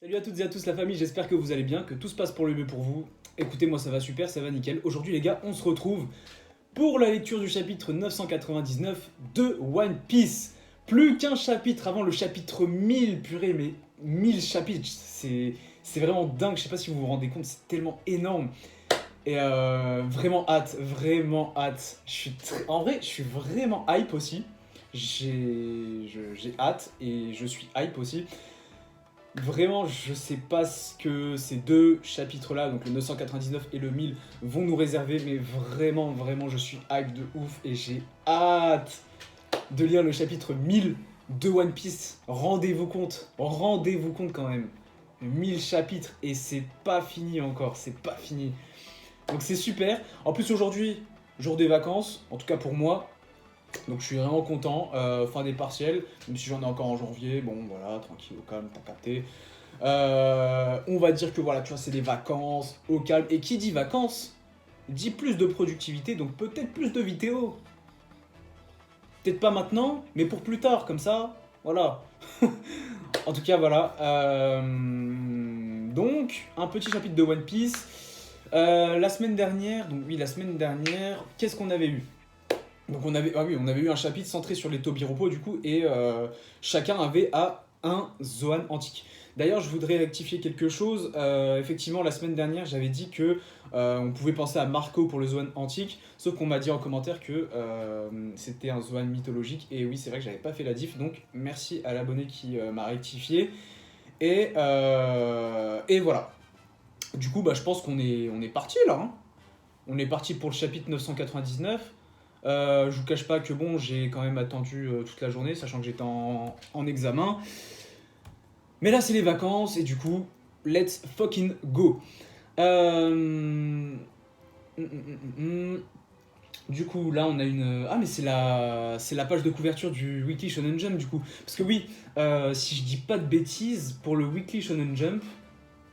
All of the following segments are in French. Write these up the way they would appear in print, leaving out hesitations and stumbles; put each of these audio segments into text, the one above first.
Salut à toutes et à tous la famille, j'espère que vous allez bien, que tout se passe pour le mieux pour vous. Écoutez, moi ça va super, ça va nickel. Aujourd'hui les gars, on se retrouve pour la lecture du chapitre 999 de One Piece. Plus qu'un chapitre avant le chapitre 1000, purée, mais 1000 chapitres, c'est vraiment dingue, je sais pas si vous vous rendez compte, c'est tellement énorme. Et vraiment hâte, vraiment hâte. En vrai, je suis vraiment hype aussi. J'ai hâte et je suis hype aussi. Vraiment, je sais pas ce que ces deux chapitres-là, donc le 999 et le 1000, vont nous réserver, mais vraiment, vraiment, je suis hype de ouf et j'ai hâte de lire le chapitre 1000 de One Piece. Rendez-vous compte quand même. 1000 chapitres et c'est pas fini encore, c'est pas fini. Donc c'est super. En plus aujourd'hui, jour des vacances, en tout cas pour moi, donc je suis vraiment content. Fin des partiels, même si j'en ai encore en janvier, bon voilà, tranquille, au calme, t'as capté. On va dire que voilà, tu vois, c'est des vacances, au calme. Et qui dit vacances, dit plus de productivité, donc peut-être plus de vidéos. Peut-être pas maintenant, mais pour plus tard, comme ça, voilà. En tout cas, voilà. Donc, un petit chapitre de One Piece. La semaine dernière, donc oui, la semaine dernière, qu'est-ce qu'on avait eu? Donc on avait eu un chapitre centré sur les Tobiropo du coup, et chacun avait à un Zoan antique. D'ailleurs, je voudrais rectifier quelque chose. Effectivement, la semaine dernière, j'avais dit que on pouvait penser à Marco pour le Zoan antique, sauf qu'on m'a dit en commentaire que c'était un Zoan mythologique. Et oui, c'est vrai que j'avais pas fait la diff, donc merci à l'abonné qui m'a rectifié. Et voilà. Du coup, bah, je pense on est parti là, hein. On est parti pour le chapitre 999. Je vous cache pas que bon, j'ai quand même attendu toute la journée, sachant que j'étais en examen. Mais là, c'est les vacances, et du coup, let's fucking go. Euh, Du coup, là, on a une. Ah, mais c'est la page de couverture du Weekly Shonen Jump, du coup. Parce que oui, si je dis pas de bêtises, pour le Weekly Shonen Jump,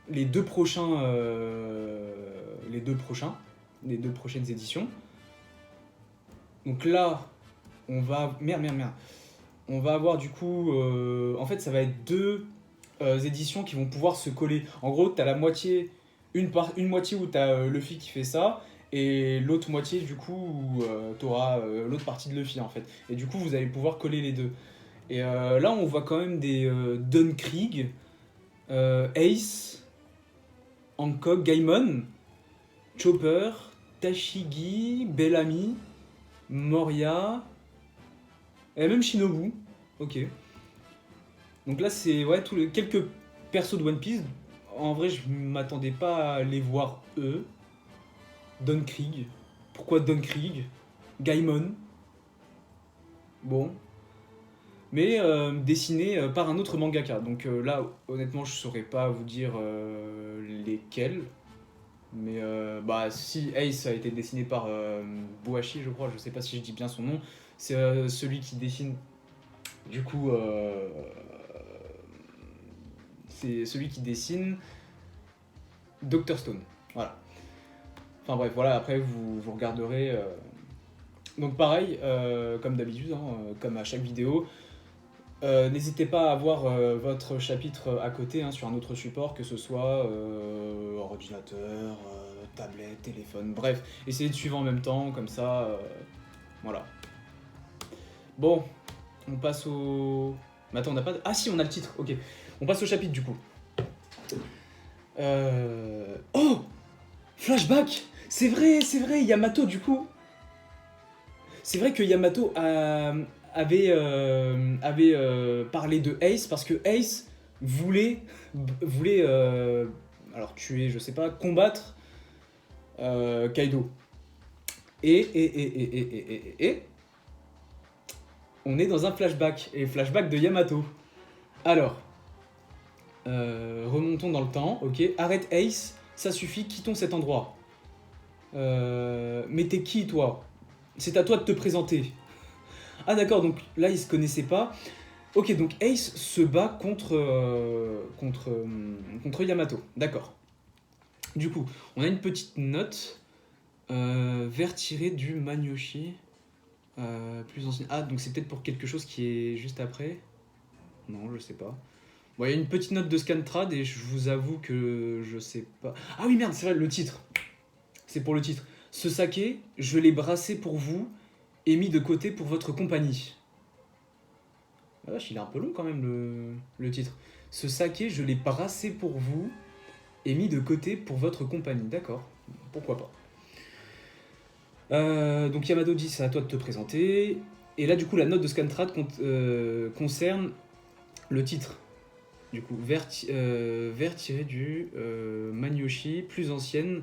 les deux prochains. Les deux prochaines éditions. Donc là, on va. Merde, merde, merde. On va avoir du coup. En fait, ça va être deux éditions qui vont pouvoir se coller. En gros, t'as la moitié. Une moitié où t'as Luffy qui fait ça. Et l'autre moitié, du coup, où t'auras l'autre partie de Luffy en fait. Et du coup, vous allez pouvoir coller les deux. Et là, on voit quand même des Dunkrieg, Ace, Hancock, Gaimon, Chopper, Tashigi, Bellamy, Moria, et même Shinobu. Ok. Donc là, c'est ouais, quelques persos de One Piece. En vrai, je m'attendais pas à les voir eux. Don Krieg. Pourquoi Don Krieg? Gaimon. Bon. Mais dessiné par un autre mangaka. Donc là, honnêtement, je saurais pas vous dire lesquels. Mais bah, si Ace a été dessiné par Buashi, je crois, je sais pas si je dis bien son nom. C'est celui qui dessine, du coup, c'est celui qui dessine Dr Stone. Voilà. Enfin bref, voilà, après vous regarderez. Donc pareil, comme d'habitude, hein, comme à chaque vidéo, n'hésitez pas à avoir votre chapitre à côté hein, sur un autre support, que ce soit ordinateur, tablette, téléphone, bref, essayez de suivre en même temps, comme ça, voilà. Bon, on passe au... Mais attends, on n'a pas... Ah si, on a le titre, ok. On passe au chapitre du coup. Oh, flashback. C'est vrai, Yamato du coup. C'est vrai que Yamato avait parlé de Ace parce que Ace voulait alors tuer, je sais pas, combattre Kaido. Et on est dans un flashback, et flashback de Yamato. Alors, remontons dans le temps, ok. Arrête Ace, ça suffit, quittons cet endroit. Mais t'es qui toi? C'est à toi de te présenter. Ah d'accord, donc là ils se connaissaient pas. Ok, donc Ace se bat contre Yamato. D'accord. Du coup, on a une petite note. Vers tiré du Manyoshi. Plus ancien. Ah, donc c'est peut-être pour quelque chose qui est juste après. Non, je sais pas. Bon, il y a une petite note de Scantrad et je vous avoue que je sais pas. Ah oui, merde, c'est vrai, le titre. C'est pour le titre. Ce saké, je l'ai brassé pour vous et mis de côté pour votre compagnie. Ah vache, il est un peu long quand même le titre. Ce saké, je l'ai brassé pour vous et mis de côté pour votre compagnie. D'accord, pourquoi pas. Donc Yamato dit c'est à toi de te présenter. Et là du coup la note de Scantrad concerne le titre. Du coup, vers tiré du Manyoshi, plus ancienne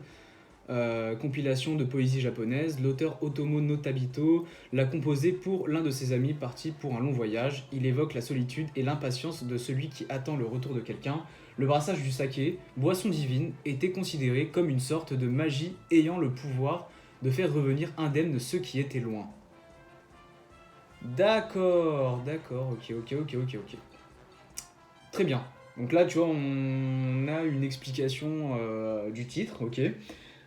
compilation de poésie japonaise. L'auteur Otomo no Tabito l'a composé pour l'un de ses amis parti pour un long voyage. Il évoque la solitude et l'impatience de celui qui attend le retour de quelqu'un. Le brassage du saké, boisson divine, était considéré comme une sorte de magie ayant le pouvoir de faire revenir indemne ceux qui étaient loin. D'accord, ok. Très bien. Donc là, tu vois, on a une explication du titre, ok.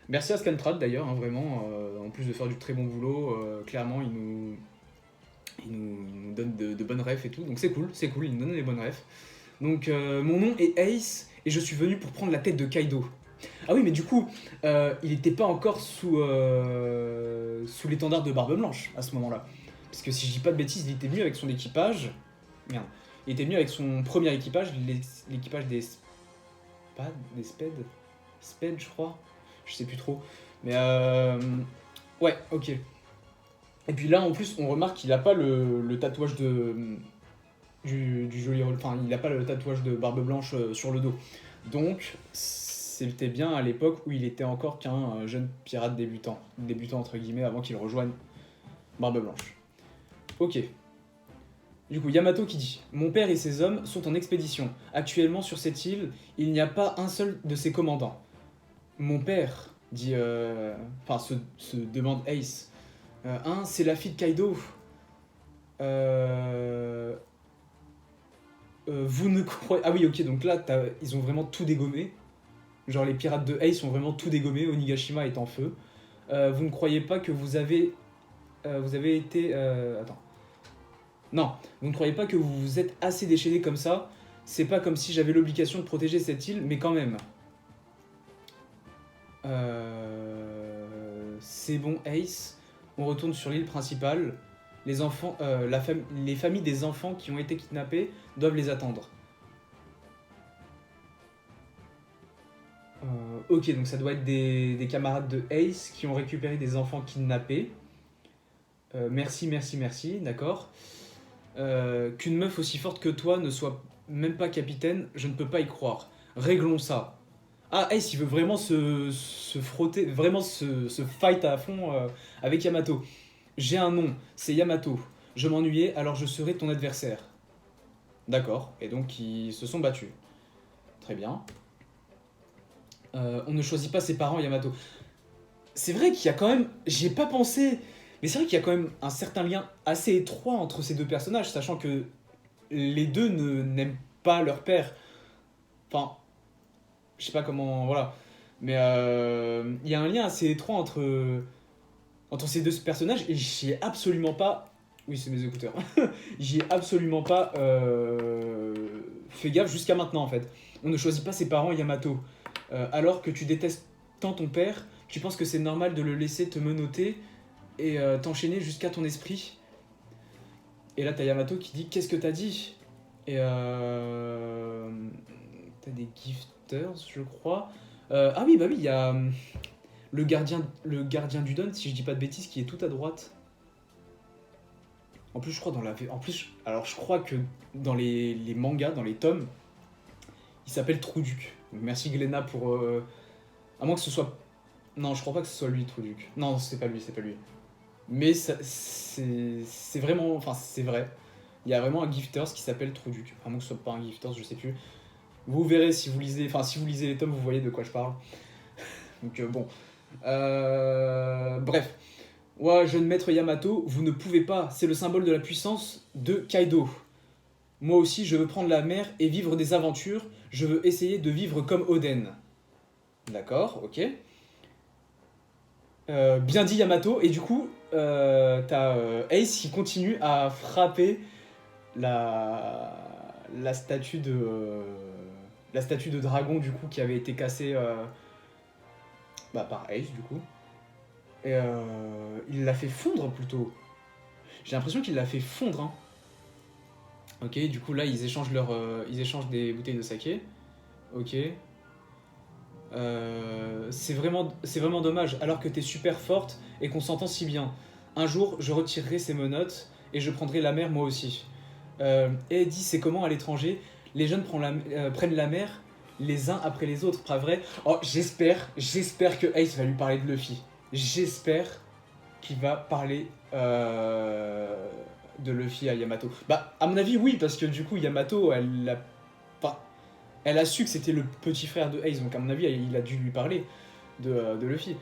Merci à Scantrad d'ailleurs, hein, vraiment, en plus de faire du très bon boulot, clairement, il nous donne de bonnes refs et tout, donc c'est cool, il nous donne les bonnes refs. Donc mon nom est Ace, et je suis venu pour prendre la tête de Kaido. Ah oui, mais du coup, il n'était pas encore sous l'étendard de Barbe Blanche à ce moment-là. Parce que si je dis pas de bêtises, il était venu avec son équipage. Merde. Il était venu avec son premier équipage, l'équipage des Spades, des Spades, Spades, je crois. Je sais plus trop. Mais ouais, ok. Et puis là, en plus, on remarque qu'il a pas le tatouage du joli, enfin, il a pas le tatouage de Barbe Blanche sur le dos. Donc, c'était bien à l'époque où il était encore qu'un jeune pirate débutant entre guillemets, avant qu'il rejoigne Barbe Blanche. Ok. Du coup, Yamato qui dit « Mon père et ses hommes sont en expédition. Actuellement, sur cette île, il n'y a pas un seul de ses commandants. » Mon père, dit... Enfin, se demande Ace. C'est la fille de Kaido. Vous ne croyez... Ah oui, ok, donc là, ils ont vraiment tout dégommé. Genre, les pirates de Ace ont vraiment tout dégommé, Onigashima est en feu. Vous ne croyez pas que vous avez été... Attends. Non, vous ne croyez pas que vous vous êtes assez déchaîné comme ça. C'est pas comme si j'avais l'obligation de protéger cette île, mais quand même. C'est bon, Ace. On retourne sur l'île principale. Les enfants, les familles des enfants qui ont été kidnappés doivent les attendre. Ok, donc ça doit être des camarades de Ace qui ont récupéré des enfants kidnappés. Merci, d'accord. Qu'une meuf aussi forte que toi ne soit même pas capitaine, je ne peux pas y croire. Réglons ça. Ah, Ace, il veut vraiment se frotter, vraiment se fight à fond avec Yamato. J'ai un nom, c'est Yamato. Je m'ennuyais, alors je serai ton adversaire. D'accord, et donc ils se sont battus. Très bien. On ne choisit pas ses parents, Yamato. C'est vrai qu'il y a quand même... J'y ai pas pensé, mais c'est vrai qu'il y a quand même un certain lien assez étroit entre ces deux personnages, sachant que les deux n'aiment pas leur père. Enfin, je sais pas comment... Voilà. Mais il y a un lien assez étroit entre ces deux personnages, et j'y ai absolument pas... Oui, c'est mes écouteurs. J'y ai absolument pas fait gaffe jusqu'à maintenant, en fait. On ne choisit pas ses parents, Yamato. Alors que tu détestes tant ton père, tu penses que c'est normal de le laisser te menotter et t'enchaîner jusqu'à ton esprit. Et là, t'as Yamato qui dit « Qu'est-ce que t'as dit ?» Et t'as des gifters, je crois. Ah oui, bah oui, il y a le gardien du Don, si je dis pas de bêtises, qui est tout à droite. En plus, je crois alors je crois que dans les mangas, dans les tomes, il s'appelle Trouduc. Donc merci Glenna pour... À moins que ce soit... Non, je crois pas que ce soit lui, Trouduc. Non, c'est pas lui. Mais c'est vraiment... Enfin, c'est vrai. Il y a vraiment un Gifters qui s'appelle Trouduc. À moins que ce soit pas un Gifters, je sais plus. Vous verrez si vous lisez... Enfin, si vous lisez les tomes, vous voyez de quoi je parle. Donc bon. Bref. Ouais, jeune maître Yamato, vous ne pouvez pas. C'est le symbole de la puissance de Kaido. Moi aussi, je veux prendre la mer et vivre des aventures. Je veux essayer de vivre comme Oden. D'accord, ok. Bien dit Yamato. Et du coup, t'as Ace qui continue à frapper la statue la statue de dragon du coup qui avait été cassée par Ace du coup. Et il l'a fait fondre plutôt. J'ai l'impression qu'il l'a fait fondre. Hein. Ok, du coup là ils échangent des bouteilles de saké. Ok. C'est vraiment dommage, alors que t'es super forte et qu'on s'entend si bien. Un jour, je retirerai ces menottes et je prendrai la mer moi aussi. Et dit, c'est comment à l'étranger, les jeunes prennent la mer les uns après les autres, pas vrai? Oh, j'espère que Ace va lui parler de Luffy. J'espère qu'il va parler de Luffy à Yamato. Bah, à mon avis, oui, parce que du coup, Yamato, enfin, elle a su que c'était le petit frère de Ace, donc à mon avis, il a dû lui parler de Luffy.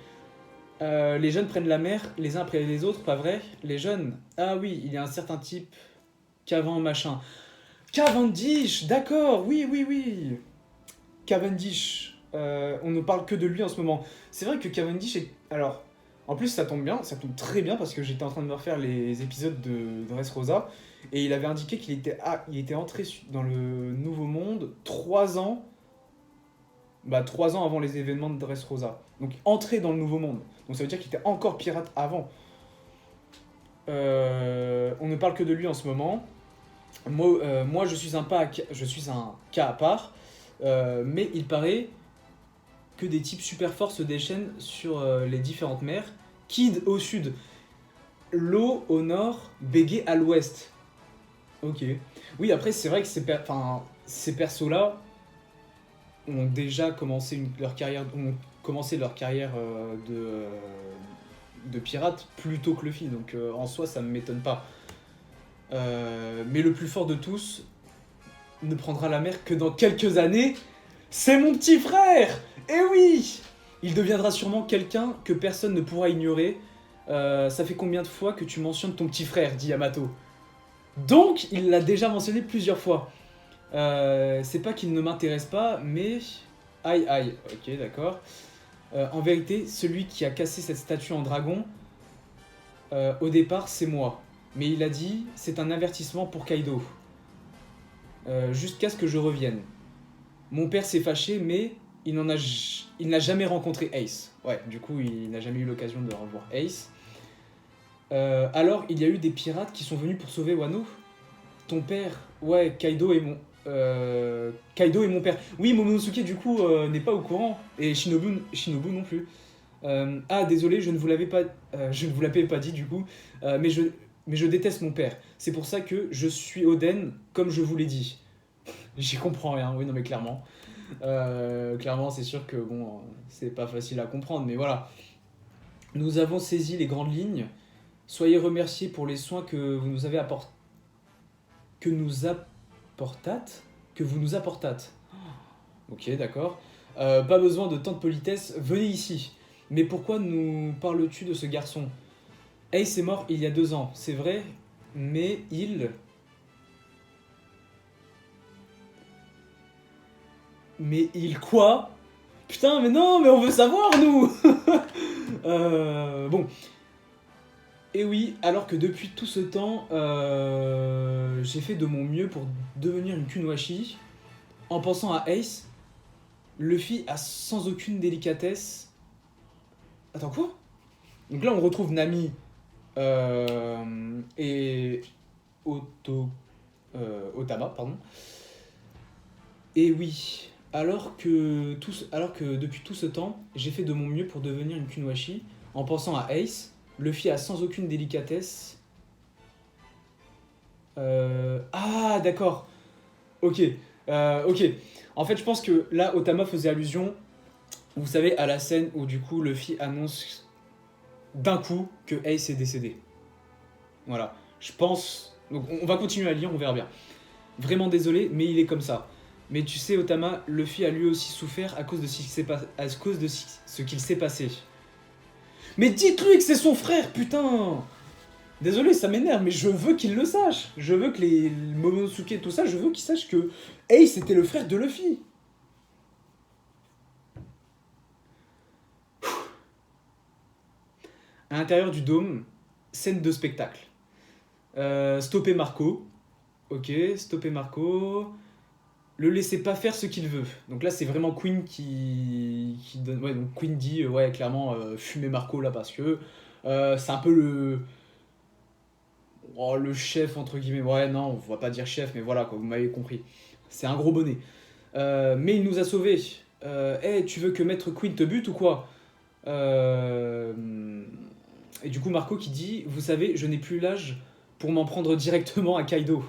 Les jeunes prennent la mer les uns après les autres, pas vrai? Les jeunes. Ah oui, il y a un certain type qu'avant machin. Cavendish, d'accord, oui, oui, oui. Cavendish, on ne parle que de lui en ce moment. C'est vrai que Cavendish est... Alors, en plus ça tombe bien, ça tombe très bien parce que j'étais en train de me refaire les épisodes de Dressrosa et il avait indiqué il était entré dans le Nouveau Monde 3 ans, 3 ans avant les événements de Dressrosa. Donc entré dans le Nouveau Monde. Donc ça veut dire qu'il était encore pirate avant. On ne parle que de lui en ce moment. Moi je suis un cas à part, mais il paraît que des types super forts se déchaînent sur les différentes mers. Kid au sud, l'eau au nord, Bégué à l'ouest. Ok. Oui, après, c'est vrai que ces persos-là ont déjà commencé leur carrière de pirate plus tôt que Luffy, donc en soi, ça ne m'étonne pas. Mais le plus fort de tous ne prendra la mer que dans quelques années. C'est mon petit frère. Eh oui. Il deviendra sûrement quelqu'un que personne ne pourra ignorer. Ça fait combien de fois que tu mentionnes ton petit frère, dit Yamato. Donc, il l'a déjà mentionné plusieurs fois. C'est pas qu'il ne m'intéresse pas, mais... Aïe, aïe, ok, d'accord. En vérité, celui qui a cassé cette statue en dragon, au départ, c'est moi. Mais il a dit, c'est un avertissement pour Kaido. Jusqu'à ce que je revienne. Mon père s'est fâché, mais il n'a jamais rencontré Ace. Ouais, du coup, il n'a jamais eu l'occasion de revoir Ace. Alors, il y a eu des pirates qui sont venus pour sauver Wano. Ton père, ouais, Kaido est mon père. Oui, Momonosuke, du coup, n'est pas au courant. Et Shinobu non plus. Désolé, je ne vous l'avais pas dit, du coup. Mais je déteste mon père. C'est pour ça que je suis Oden, comme je vous l'ai dit. J'y comprends rien, oui, non, mais clairement. Clairement, c'est sûr que bon, c'est pas facile à comprendre, mais voilà. Nous avons saisi les grandes lignes. Soyez remerciés pour les soins que vous nous avez que vous nous apportâtes. Ok, d'accord. Pas besoin de tant de politesse. Venez ici. Mais pourquoi nous parles-tu de ce garçon? Ace est mort il y a 2 ans, c'est vrai, mais il... Mais il quoi? Putain, mais non, mais on veut savoir, nous. Bon. Et oui, alors que depuis tout ce temps, j'ai fait de mon mieux pour devenir une Kunoichi. En pensant à Ace, Luffy a sans aucune délicatesse... Attends, quoi? Donc là, on retrouve Nami et Otama, pardon. Et oui, alors que depuis tout ce temps, j'ai fait de mon mieux pour devenir une Kunoichi, en pensant à Ace, Luffy a sans aucune délicatesse... d'accord. Ok. Ok. En fait, je pense que là, Otama faisait allusion, vous savez, à la scène où du coup, Luffy annonce d'un coup que Ace est décédé. Voilà. Je pense... Donc on va continuer à lire, on verra bien. Vraiment désolé, mais il est comme ça. Mais tu sais, Otama, Luffy a lui aussi souffert à cause de ce qu'il s'est passé. Mais dites-lui que c'est son frère, putain! Désolé, ça m'énerve, mais je veux qu'il le sache. Je veux que les Momonosuke et tout ça, je veux qu'ils sachent que Ace était le frère de Luffy. À l'intérieur du dôme, scène de spectacle. Stopper Marco. Ok, stopper Marco. Le laissez pas faire ce qu'il veut. Donc là, c'est vraiment Queen qui donne. Ouais, donc Queen dit, ouais, clairement, fumer Marco là parce que c'est un peu le chef, entre guillemets. Ouais, non, on va pas dire chef, mais voilà, quoi, vous m'avez compris. C'est un gros bonnet. Mais il nous a sauvés. Hey, tu veux que Maître Queen te bute ou quoi? Euh, Et du coup, Marco qui dit, vous savez, je n'ai plus l'âge pour m'en prendre directement à Kaido.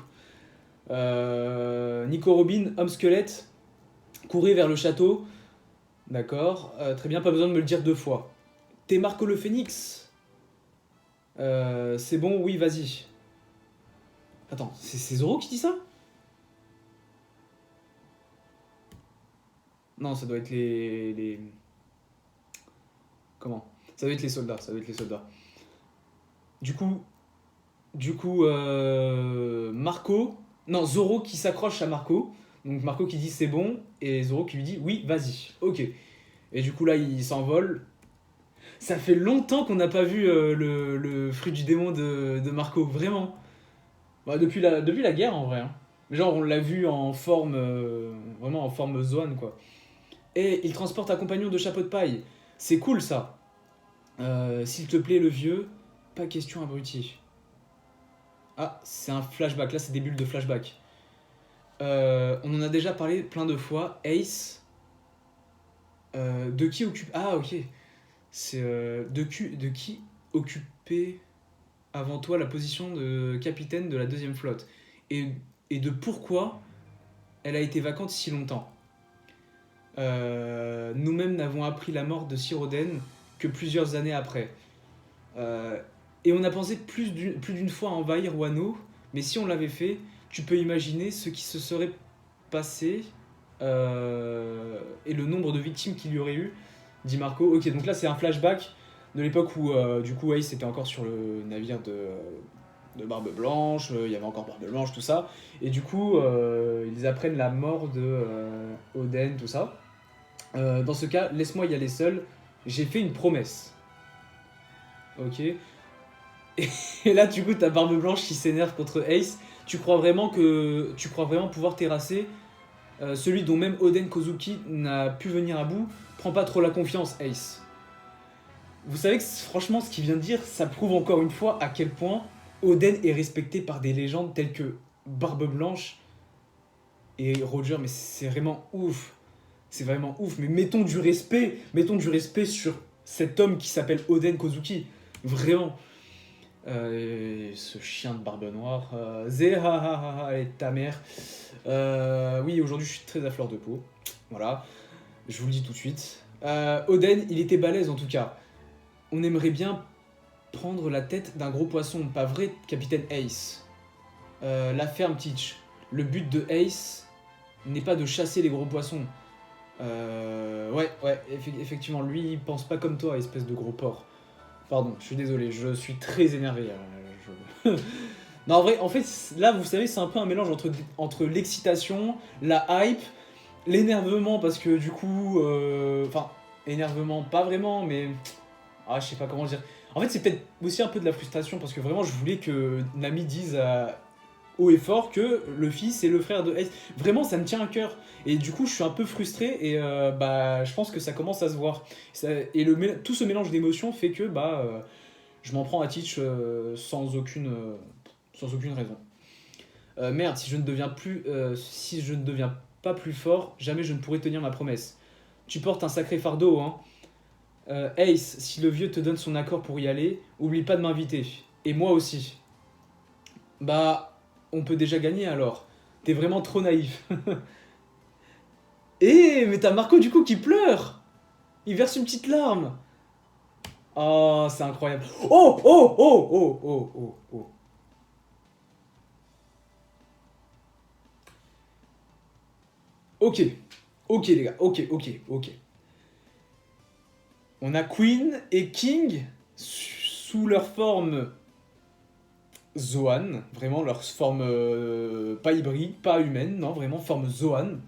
Nico Robin, homme squelette, courez vers le château. D'accord, très bien, pas besoin de me le dire 2 fois. T'es Marco le Phénix. C'est bon, oui, vas-y. Attends, c'est Zoro qui dit ça? Non, ça doit être les. Comment? Ça doit être les soldats, ça doit être les soldats. Du coup, Marco. Non, Zoro qui s'accroche à Marco. Donc Marco qui dit c'est bon, et Zoro qui lui dit oui, vas-y, ok. Et du coup là, il s'envole. Ça fait longtemps qu'on n'a pas vu le fruit du démon de Marco, vraiment. Bah, depuis la guerre en vrai. Hein. Genre on l'a vu en forme, vraiment en forme Zoan quoi. Et il transporte un compagnon de chapeau de paille. C'est cool ça. S'il te plaît le vieux, pas question abruti. Ah, c'est un flashback, là c'est des bulles de flashback. On en a déjà parlé plein de fois. Ace, de qui occupe... Ah ok, c'est de qui occupait avant toi la position de capitaine de la deuxième flotte et, et de pourquoi elle a été vacante si longtemps. Nous-mêmes n'avons appris la mort de Siroden que plusieurs années après. Euh, et on a pensé plus d'une fois à envahir Wano, mais si on l'avait fait, tu peux imaginer ce qui se serait passé et le nombre de victimes qu'il y aurait eu, dit Marco. Ok, donc là c'est un flashback de l'époque où du coup Ace était encore sur le navire de Barbe Blanche, il y avait encore Barbe Blanche, tout ça. Et du coup, ils apprennent la mort de Oden, tout ça. Dans ce cas, laisse-moi y aller seul, j'ai fait une promesse. Ok. Et là, du coup, t'as Barbe Blanche qui s'énerve contre Ace. Tu crois vraiment pouvoir terrasser celui dont même Oden Kozuki n'a pu venir à bout. Prends pas trop la confiance, Ace. Vous savez que franchement, ce qu'il vient de dire, ça prouve encore une fois à quel point Oden est respecté par des légendes telles que Barbe Blanche et Roger. Mais c'est vraiment ouf. C'est vraiment ouf. Mais mettons du respect sur cet homme qui s'appelle Oden Kozuki. Vraiment. Ce chien de barbe noire. Zé, ha ha ha, allez, ta mère. Oui, aujourd'hui je suis très à fleur de peau. Voilà, je vous le dis tout de suite. Oden, il était balèze en tout cas. On aimerait bien prendre la tête d'un gros poisson, pas vrai, capitaine Ace. La ferme Teach. Le but de Ace n'est pas de chasser les gros poissons. Ouais, effectivement, lui, il pense pas comme toi, espèce de gros porc. Pardon, je suis désolé, je suis très énervé. Non, en vrai, en fait, là, vous savez, c'est un peu un mélange entre l'excitation, la hype, l'énervement, parce que du coup. Enfin, énervement, pas vraiment, mais. Ah, je sais pas comment dire. En fait, c'est peut-être aussi un peu de la frustration, parce que vraiment, je voulais que Nami dise haut et fort que le fils est le frère de Ace. Vraiment, ça me tient à cœur. Et du coup, je suis un peu frustré, et bah, je pense que ça commence à se voir. Et tout ce mélange d'émotions fait que, bah. Je m'en prends à Teach sans aucune raison. Merde, si je ne deviens pas plus fort, jamais je ne pourrai tenir ma promesse. Tu portes un sacré fardeau, hein. Ace, si le vieux te donne son accord pour y aller, oublie pas de m'inviter. Et moi aussi. Bah, on peut déjà gagner alors. T'es vraiment trop naïf. Mais t'as Marco du coup qui pleure. Il verse une petite larme. Oh, c'est incroyable. Oh. Ok, ok les gars, ok. On a Queen et King sous leur forme Zoan, vraiment leur forme pas hybride, pas humaine, non, vraiment forme Zoan.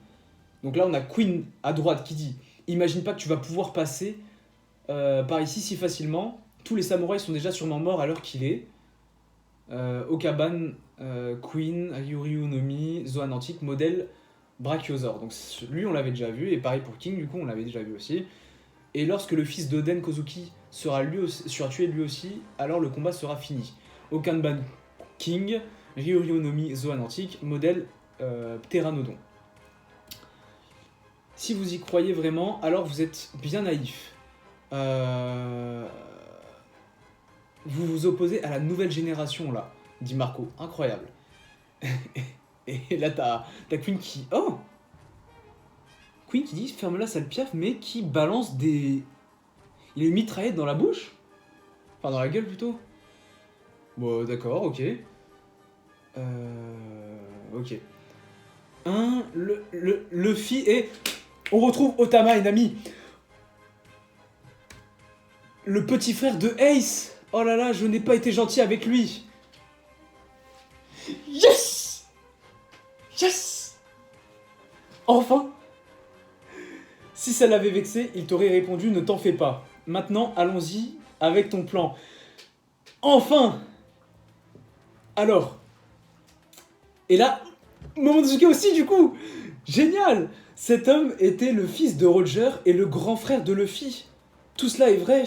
Donc là on a Queen à droite qui dit imagine pas que tu vas pouvoir passer par ici si facilement, tous les samouraïs sont déjà sûrement morts à l'heure qu'il est. Okaban, Queen, Ryuryu no Mi, Zoan Antique, modèle Brachiosaur. Donc lui, on l'avait déjà vu, et pareil pour King, du coup, on l'avait déjà vu aussi. Et lorsque le fils d'Oden Kozuki sera tué lui aussi, alors le combat sera fini. Okanban King, Ryuryu no Mi, Zoan Antique, modèle Pteranodon. Si vous y croyez vraiment, alors vous êtes bien naïf. Vous vous opposez à la nouvelle génération, là, dit Marco. Incroyable. Et là, t'as Queen qui... Oh Queen qui dit, ferme-la, sale piaf, mais qui balance des... Il est mitraillé dans la bouche. Enfin, dans la gueule, plutôt. Bon, d'accord, ok. Ok. Luffy et... On retrouve Otama et Nami. Le petit frère de Ace. Oh là là, je n'ai pas été gentil avec lui. Yes! Yes! Enfin! Si ça l'avait vexé, il t'aurait répondu « Ne t'en fais pas. Maintenant, allons-y avec ton plan. » Enfin! Alors. Et là, Momonosuke aussi, du coup. Génial! Cet homme était le fils de Roger et le grand frère de Luffy. Tout cela est vrai.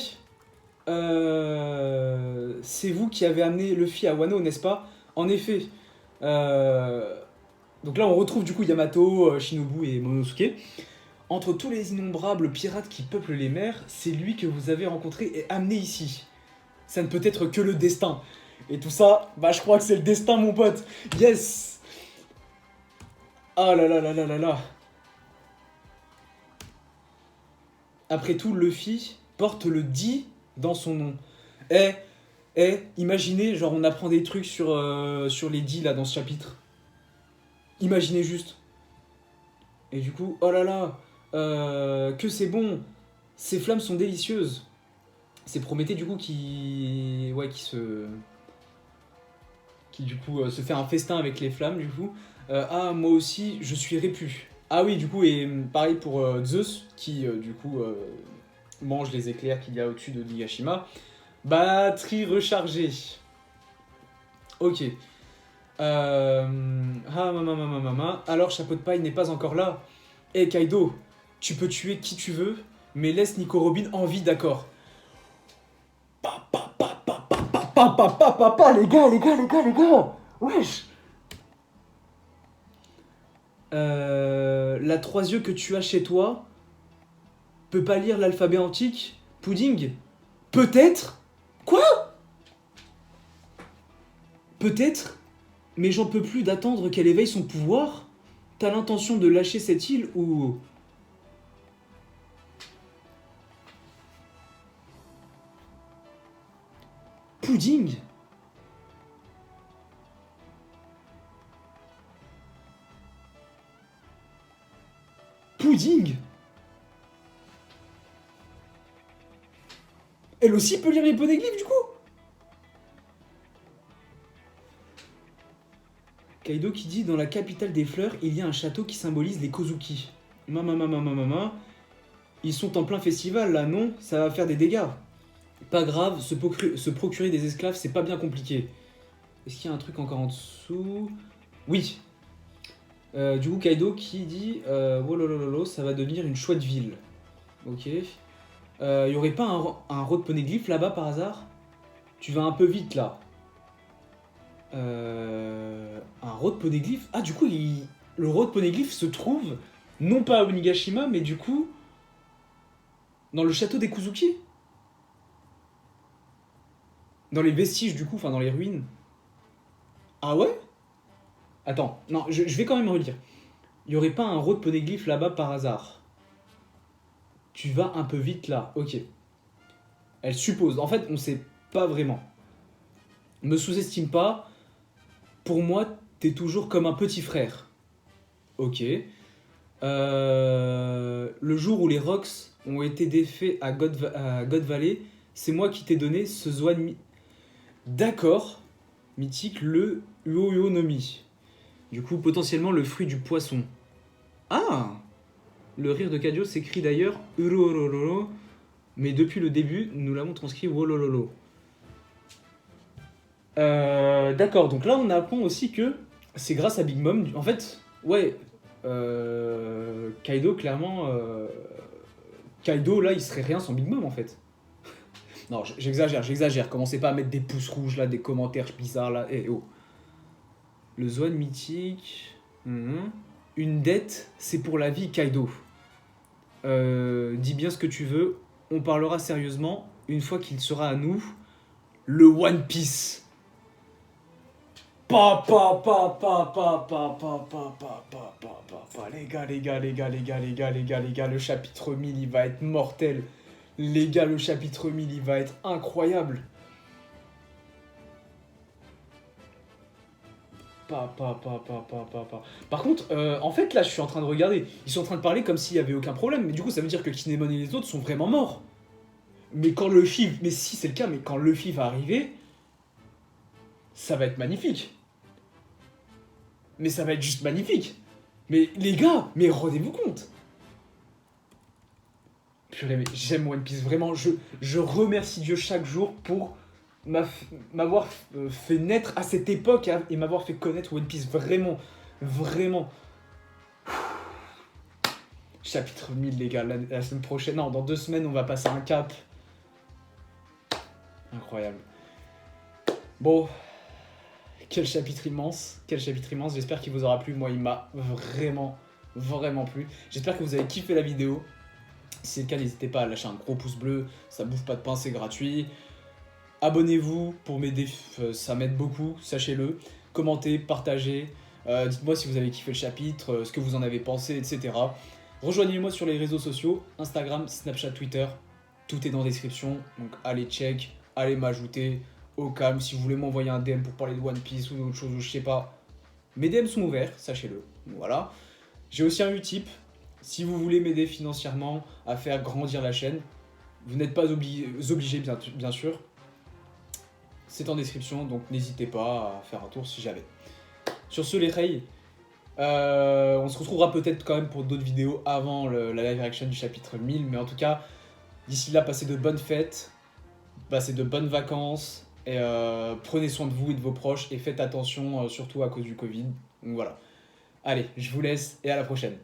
C'est vous qui avez amené Luffy à Wano, n'est-ce pas? En effet. Donc là, on retrouve du coup Yamato, Shinobu et Momonosuke. Entre tous les innombrables pirates qui peuplent les mers, c'est lui que vous avez rencontré et amené ici. Ça ne peut être que le destin. Et tout ça, bah je crois que c'est le destin, mon pote. Yes! Ah là là là là là là. Après tout, Luffy porte le D dans son nom. Imaginez, genre on apprend des trucs sur les D là dans ce chapitre. Imaginez juste. Et du coup, oh là là, que c'est bon. Ces flammes sont délicieuses. C'est Prométhée du coup qui du coup se fait un festin avec les flammes du coup. Ah moi aussi je suis répu. Ah oui du coup et pareil pour Zeus qui du coup mange les éclairs qu'il y a au-dessus de Nigashima. Batterie rechargée. Ok. Alors Chapeau de paille n'est pas encore là. Eh Kaido, tu peux tuer qui tu veux, mais laisse Nico Robin en vie, d'accord? Les gars. Wesh. La trois yeux que tu as chez toi peut pas lire l'alphabet antique? Pudding? Peut-être? Quoi? Peut-être? Mais j'en peux plus d'attendre qu'elle éveille son pouvoir? T'as l'intention de lâcher cette île ou... Pudding? Pudding? Elle aussi peut lire les poneglyphes du coup? Kaido qui dit, dans la capitale des fleurs, il y a un château qui symbolise les Kozuki. Ils sont en plein festival là, non? Ça va faire des dégâts. Pas grave, se procurer des esclaves, c'est pas bien compliqué. Est-ce qu'il y a un truc encore en dessous? Oui. Du coup, Kaido qui dit, ça va devenir une chouette ville. Ok. Y aurait pas un road poneglyph là-bas par hasard? Tu vas un peu vite là. Un road poneglyph? Ah, du coup, le road poneglyph se trouve non pas à Onigashima, mais du coup dans le château des Kuzuki? Dans les vestiges, du coup, enfin dans les ruines. Ah ouais? Attends, non, je vais quand même relire. Y aurait pas un road poneglyph là-bas par hasard? Tu vas un peu vite là, ok. Elle suppose, en fait, on sait pas vraiment. Me sous-estime pas. Pour moi, t'es toujours comme un petit frère. Ok. Le jour où les Rocks ont été défaits à God Valley, c'est moi qui t'ai donné ce Zoan... D'accord. Mythique, le Uoyo no Mi. Du coup, potentiellement le fruit du poisson. Ah! Le rire de Kadio s'écrit d'ailleurs Urororo, mais depuis le début, nous l'avons transcrit Wolololo. D'accord, donc là on apprend aussi que c'est grâce à Big Mom. En fait, ouais, Kaido, clairement. Kaido, là, il serait rien sans Big Mom en fait. Non, j'exagère. Commencez pas à mettre des pouces rouges là, des commentaires bizarres là. Eh oh. Le Zoan mythique. Une dette, c'est pour la vie, Kaido. Dis bien ce que tu veux. On parlera sérieusement une fois qu'il sera à nous. Le One Piece. Les gars, le chapitre 1000, il va être mortel. Les gars, le chapitre 1000, il va être incroyable. Par contre, en fait, là, je suis en train de regarder. Ils sont en train de parler comme s'il y avait aucun problème. Mais du coup, ça veut dire que Kinemon et les autres sont vraiment morts. Mais quand Luffy... Mais si, c'est le cas, mais quand Luffy va arriver... Ça va être magnifique. Mais ça va être juste magnifique. Mais les gars, mais rendez-vous compte. Purée, mais j'aime One Piece, vraiment. Je remercie Dieu chaque jour pour m'avoir fait naître à cette époque et m'avoir fait connaître One Piece. Vraiment, vraiment. Chapitre 1000, les gars, la semaine prochaine, non, dans 2 semaines, on va passer un cap. Incroyable. Bon, quel chapitre immense, j'espère qu'il vous aura plu. Moi, il m'a vraiment, vraiment plu. J'espère que vous avez kiffé la vidéo. Si c'est le cas, n'hésitez pas à lâcher un gros pouce bleu, ça bouffe pas de pain, c'est gratuit. Abonnez-vous pour m'aider, ça m'aide beaucoup, sachez-le. Commentez, partagez, dites-moi si vous avez kiffé le chapitre, ce que vous en avez pensé, etc. Rejoignez-moi sur les réseaux sociaux, Instagram, Snapchat, Twitter, tout est dans la description, donc allez check, allez m'ajouter, au calme, si vous voulez m'envoyer un DM pour parler de One Piece ou d'autre chose, ou je sais pas. Mes DM sont ouverts, sachez-le, voilà. J'ai aussi un Utip, si vous voulez m'aider financièrement à faire grandir la chaîne, vous n'êtes pas obligé bien sûr. C'est en description, donc n'hésitez pas à faire un tour si jamais. Sur ce, les rails, on se retrouvera peut-être quand même pour d'autres vidéos avant la live action du chapitre 1000, mais en tout cas, d'ici là, passez de bonnes fêtes, passez de bonnes vacances, et prenez soin de vous et de vos proches, et faites attention, surtout à cause du Covid. Donc voilà. Allez, je vous laisse, et à la prochaine.